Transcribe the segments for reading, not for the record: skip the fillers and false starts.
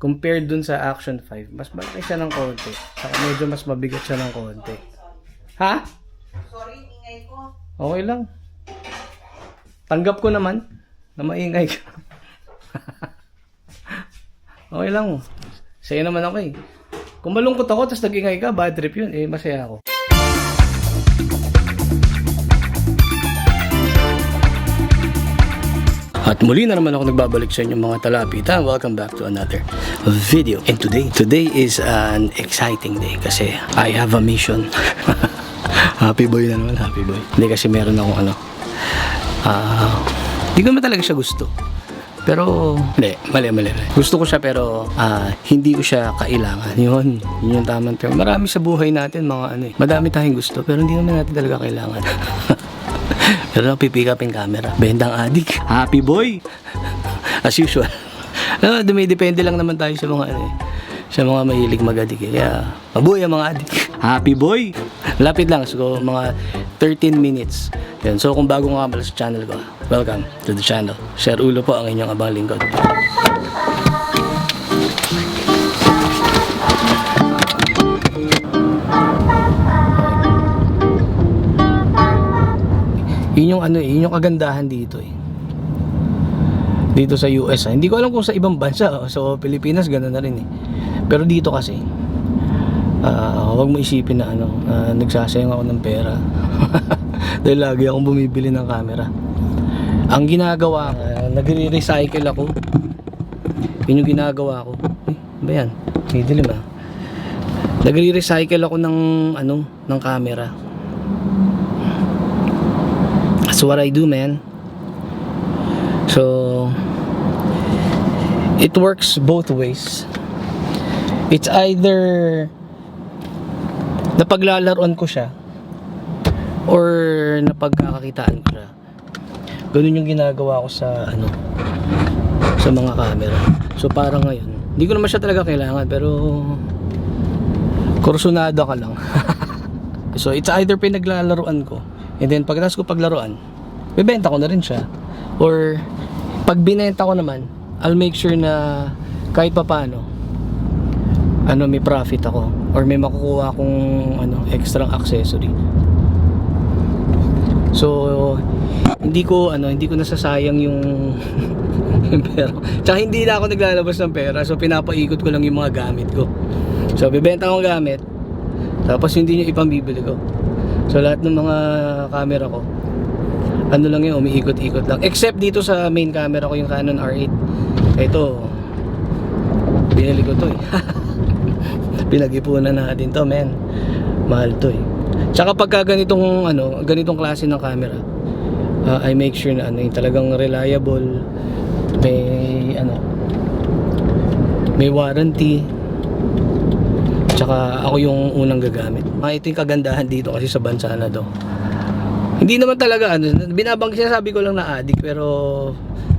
compared dun sa Action 5, mas malaki siya ng konti. Saka medyo mas mabigat siya ng konti. Ha? Sorry, ingay ko. Okay lang. Tanggap ko naman na maingay ka. Okay lang. Saya naman ako eh. Kung malungkot ako tapos nag-ingay ka, bad trip yun. Eh, masaya ako. At muli na naman ako nagbabalik sa inyo mga talapita. Welcome back to another video. And today is an exciting day kasi I have a mission. Happy boy na naman, happy boy. Hindi kasi meron akong hindi ko naman talaga siya gusto. Pero, mali. Gusto ko siya pero hindi ko siya kailangan. Yun yung tamang term. Marami sa buhay natin mga madami tayong gusto pero hindi naman natin talaga kailangan. Pero pipick up yung camera. Bendang adik. Happy boy. As usual. Dumidepende lang naman tayo sa mga sa mga mahilig mag-adik. Kaya, mabuhay ang mga adik. Happy boy. Lapit lang. So, mga 13 minutes. Yan. So, kung bago nga pala sa channel ko, welcome to the channel. Sir Ulo po ang inyong abang lingkod. Yun yung kagandahan dito eh. Dito sa US. Hindi ko alam kung sa ibang bansa. So, Pilipinas, gano'n na rin eh. Pero dito kasi, huwag mo isipin na nagsasayang ako ng pera. Dahil lagi akong bumibili ng camera. Ang ginagawa ko, nagre-recycle ako. Yun yung ginagawa ko. Ba yan? Dilim ah. Nagre-recycle ako ng camera. That's what I do, man. So, it works both ways. It's either napaglalaroan ko siya or napagkakakitaan ko siya. Ganun yung ginagawa ko sa sa mga camera. So parang ngayon, hindi ko naman siya talaga kailangan pero kursunado ka lang. So it's either pinaglalaroan ko and then pagkatapos ko paglaruan, bibenta ko na rin siya. Or pag binenta ko naman, I'll make sure na kahit papaano may profit ako or may makukuha akong extra accessory. So hindi ko nasasayang yung pera. Tsaka hindi na ako naglalabas ng pera. So pinapaikot ko lang yung mga gamit ko. So bibenta ko gamit tapos hindi nyo ipambibili ko. So lahat ng mga camera ko lang yun, umiikot-ikot lang. Except dito sa main camera ko, yung Canon R8. Ito, binili ko to eh. Pinag-ipunan natin to, men. Mahal to eh. Tsaka pagka ganitong klase ng camera, I make sure na yung talagang reliable, may warranty. Tsaka ako yung unang gagamit. Ito yung kagandahan dito kasi sa bansa na to. Hindi naman talaga sinasabi ko lang na addict, pero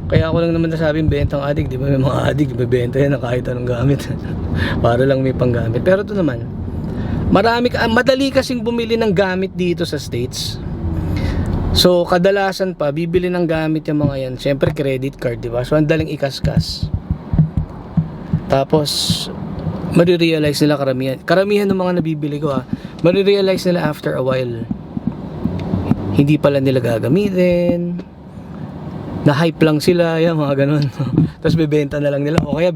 kaya ako lang naman nasabing bentang addict. Di ba may mga addict bebenta yan na kahit anong gamit para lang may panggamit. Pero ito naman, madali kasing bumili ng gamit dito sa States. So kadalasan pa bibili ng gamit yung mga yan, syempre credit card, di ba? So ang daling ikaskas. Tapos marirealize nila karamihan ng mga nabibili ko marirealize nila after a while hindi pala nila gagamitin, na hype lang sila, yan mga ganun. Tapos bibenta na lang nila, o kaya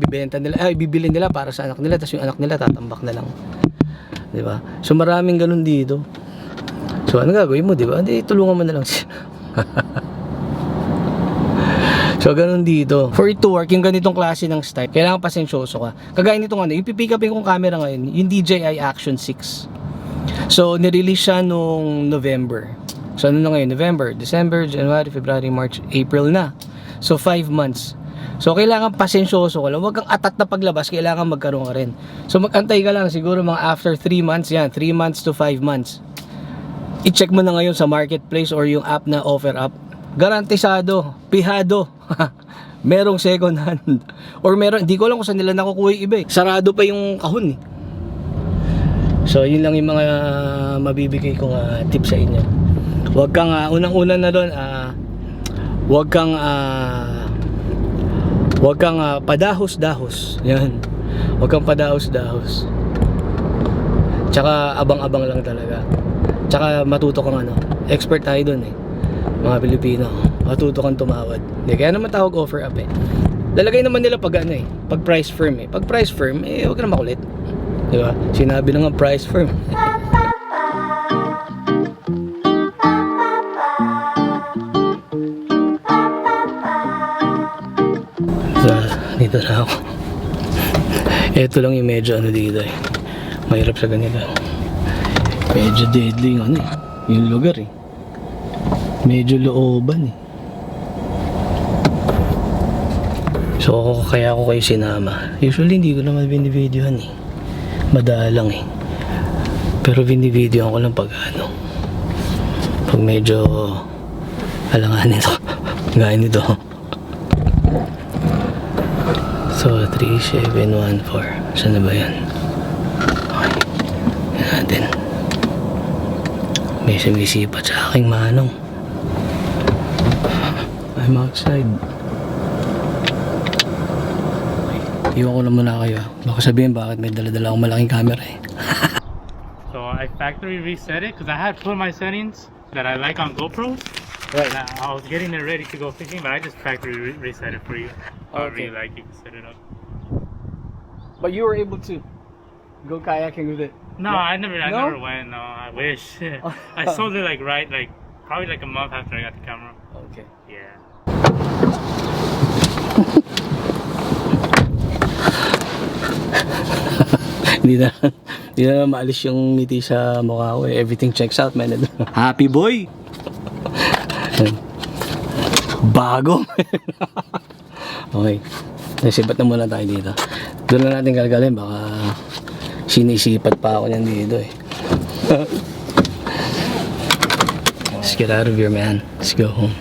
bibili nila para sa anak nila, tapos yung anak nila tatambak na lang, di ba? So maraming ganun dito. So ano gagawin mo, di ba? Hindi, tulungan mo na lang sila. So ganun dito. For it to work, yung ganitong klase ng style, kailangan pasensyoso ka. Kagaya nitong yung pipick upin kong camera ngayon, yung DJI Action 6. So nirelease siya nung November. So ano na ngayon? November, December, January, February, March, April na. So 5 months. So kailangan pasensyoso ka lang. Huwag kang atat na paglabas, kailangan magkaroon ka rin. So magantay ka lang siguro mga after 3 months yan, 3 months to 5 months. I-check mo na ngayon sa marketplace or yung app na offer up. Garantisado, pihado. Merong second hand. Or meron, hindi ko alam kung saan nila nakukuha yung iba eh. Sarado pa yung kahon eh. So yun lang yung mga mabibigay kong tips sa inyo. Huwag kang unang-una na doon, huwag kang padahos-dahos. Yan. Huwag kang padahos-dahos. Tsaka abang-abang lang talaga. Tsaka matuto kang expert tayo dun eh. Mga Pilipino, matuto kang tumawad. Hindi, kaya naman tawag offer up eh. Lalagay naman nila pag pag price firm eh. Pag price firm, huwag ka na makulit. Diba? Sinabi na nga price firm. So, dito na ako. Ito lang yung medyo dito eh. Mahirap sa ganito. Medyo deadly yung yung lugar eh. Medyo looban eh. So kaya ako kayo sinama. Usually hindi ko naman binivideohan eh. Madalang eh. Pero binivideohan ko lang pag pag medyo alanganin ito. Gaya nito. So 3714. Saan na ba yan? Okay. Yan natin. May sumisipat sa aking manong. I'm outside. Iwan ko na muna kayo. Baka sabihin bakit may dala-dala akong malaking camera eh. So I factory reset it because I had put my settings that I like on GoPro. Right. And I was getting it ready to go fishing, but I just factory reset it for you. I Okay. really like you can set it up. But you were able to go kayaking with it. No, I never No? went. No, I wish. I sold it probably like a month after I got the camera. Okay. Yeah. Hindi na maalis yung ngiti sa mukha ko eh. Everything checks out, man. Happy boy! Bago! Okay. Nasipat na muna tayo dito. Doon na natin gagaling. Baka sinisipat pa ako niyan dito eh. Let's get out of here, man. Let's go home.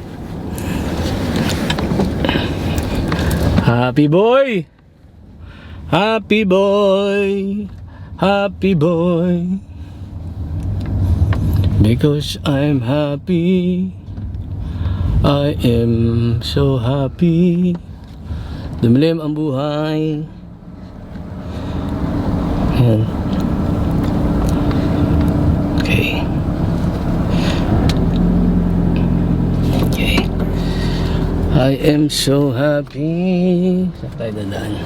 Happy boy! Happy boy! Happy boy! Because I'm happy, I am so happy. Dumilim ang buhay. Ayan. Okay. Okay. I am so happy. Saan tayo dadaan?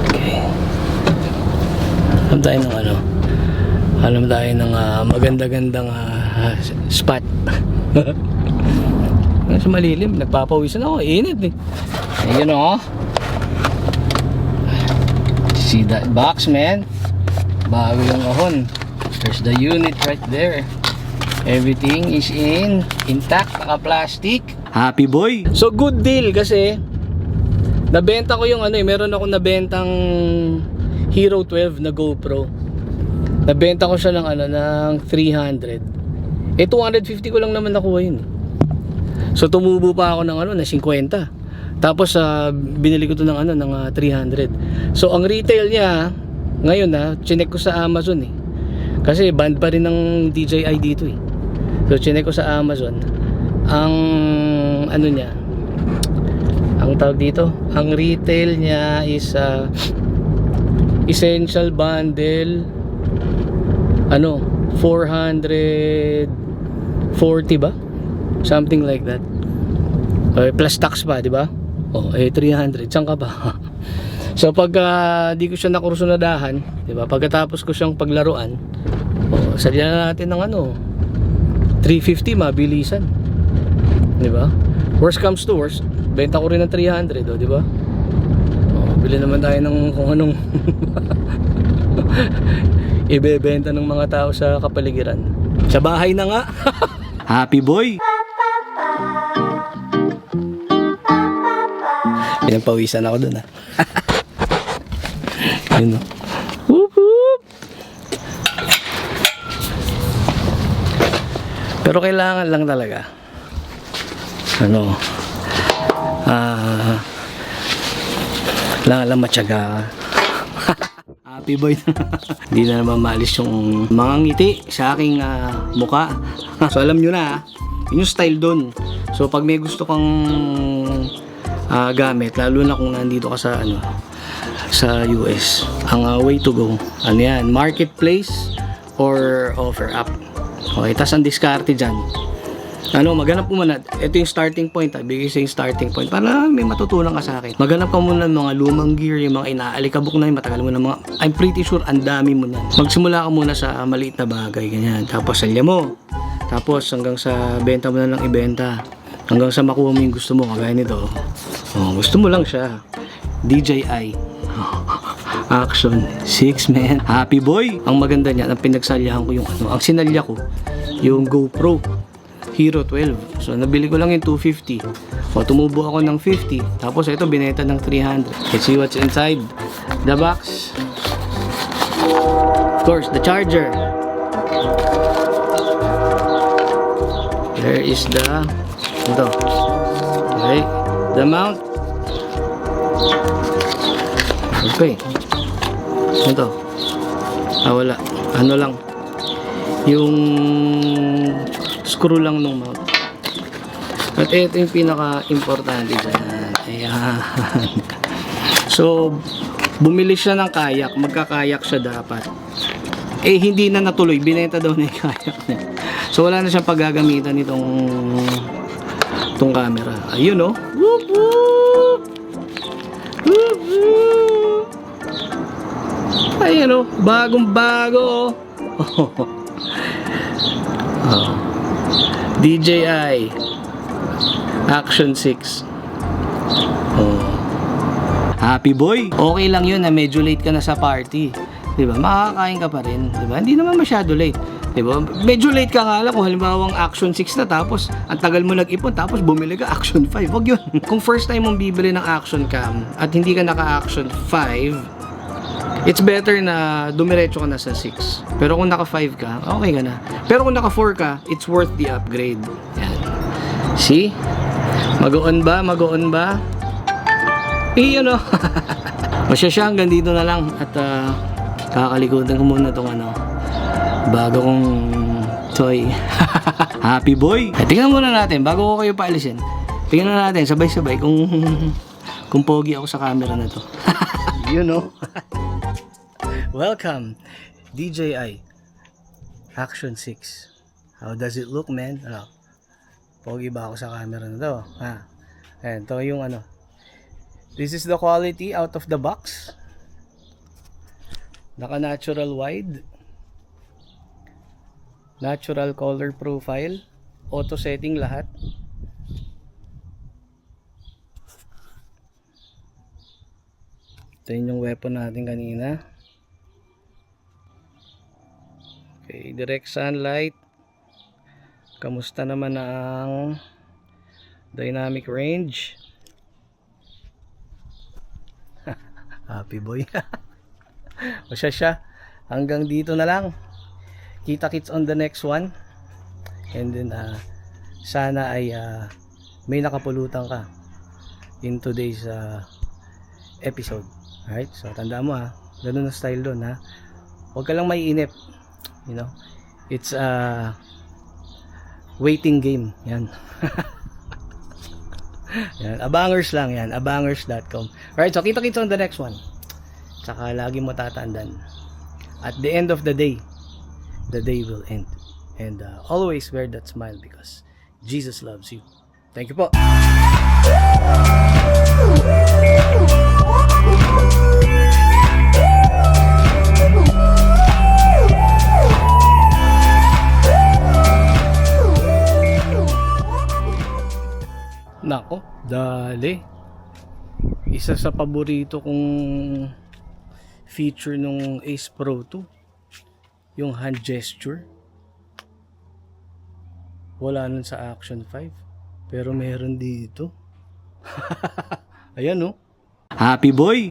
Okay. Alam tayo ng alam tayo ng maganda-gandang spot. Sa malilim, nagpapawisan ako, init eh. Ayun o. See that box, man? Bago yung kahon. There's the unit right there. Everything is intact, naka-plastic. Happy boy! So good deal kasi nabenta ko yung meron ako nabentang Hero 12 na GoPro. Nabenta ko siya ng 300. 250 ko lang naman nakuha yun. So tumubo pa ako ng na 50. Tapos binili ko to ng ng 300. So ang retail niya ngayon chinek ko sa Amazon eh. Kasi banned pa rin ng DJI dito eh. So chinek ko sa Amazon. Ang niya, ang tawag dito, ang retail niya is essential bundle 440 ba? Something like that. Plus tax pa, di ba? 300. Saan ka ba? So pag di ko siya nakursunadahan, di ba? Pagkatapos ko siyang paglaruan, salyan na natin ng 350 mabilisan. Di ba? Worst comes to worst, benta ko rin ng 300, di ba? Bili naman tayo ng kung anong ibebenta ng mga tao sa kapaligiran. Sa bahay na nga. Happy boy! Pinagpawisan ako dun Yun Whoop whoop! Pero kailangan lang talaga kailangan lang matyaga. Happy boy. Hindi na naman maalis yung mga ngiti sa aking muka. So alam nyo na yun yung style dun. So pag may gusto kang gamit, lalo na kung nandito ka sa sa US. Ang way to go, ano yan, marketplace or offer app. Okay, tas ang diskarte dyan, ano, maghanap mo muna, ito yung starting point, bigay sa yung starting point para may matutunan ka sa akin. Maghanap ka muna ng mga lumang gear, yung mga inaalikabok na yung matagal mo na mga, I'm pretty sure ang dami mo na. Magsimula ka muna sa maliit na bagay, ganyan, tapos salya mo, tapos hanggang sa benta mo na lang ibenta, hanggang sa makuha mo yung gusto mo, kagaya nito. Oh, gusto mo lang siya, DJI Action 6, man. Happy boy. Ang maganda niya, ang pinagsalyahan ko yung ano, ang sinalya ko yung GoPro Hero 12. So nabili ko lang yung 250. O tumubo ako ng 50. Tapos ito binenta ng 300. Let's see what's inside the box. Of course, the charger. There is the ito. Okay, the mount. Okay. Ito. Wala. Ano lang. Yung screw lang nung mount. At ito yung pinaka-importante dyan. Ayan. So, bumili siya ng kayak. Magkakayak siya dapat. Eh, hindi na natuloy. Binenta daw na yung kayak niya. So, wala na siyang paggagamitan itong camera. Ayun, oh. Whoop, whoop. Whoop, whoop. Ayun, oh. Bagong-bago, oh. Oh. DJI Action 6. Oh. Happy boy. Okay lang 'yun na medyo late ka na sa party. 'Di ba? Makakain ka pa rin, 'di ba? Hindi naman masyado late. 'Di ba? Medyo late ka nga lang kung halimbawa ang Action 6 na tapos ang tagal mo nag-ipon tapos bumili ka Action 5. Wag 'yun. Kung first time mong bibili ng Action Cam at hindi ka naka-Action 5, it's better na dumiretso ka na sa 6. Pero kung naka 5 ka, okay ka na. Pero kung naka 4 ka, it's worth the upgrade. Yan. See? Mag-on ba? Mag-on ba? Iyon o. Masya siya, hanggang dito na lang. At kakalikutan ko muna itong ano, bago kong toy. Happy boy. Tingnan muna natin, bago ko kayo paalisin. Tingnan natin, sabay-sabay kung pogi ako sa camera na to. Yun o. Welcome, DJI Action 6. How does it look, man? Ano? Pogi ba ako sa camera na to? Ha? Ayan, to yung ano. This is the quality out of the box. Naka natural wide. Natural color profile. Auto setting lahat. Ito yung weapon natin kanina. Okay, direct sunlight. Kamusta naman ang dynamic range? Happy boy. O siya. Hanggang dito na lang. Kita-kits on the next one. And then sana ay may nakapulutan ka in today's episode. Alright? So tandaan mo ganun ang style doon Huwag ka lang maiinip. You know, it's a waiting game. Yan. Yan, abangers lang yan, abangers.com. Alright, so kita-kits on the next one. Saka lagi mo tatandaan, at the end of the day will end. And always wear that smile because Jesus loves you. Thank you po. Nako, dali. Isa sa paborito kong feature nung Ace Pro 2, yung hand gesture. Wala nun sa Action 5, pero meron dito. Ayan, no? Happy boy.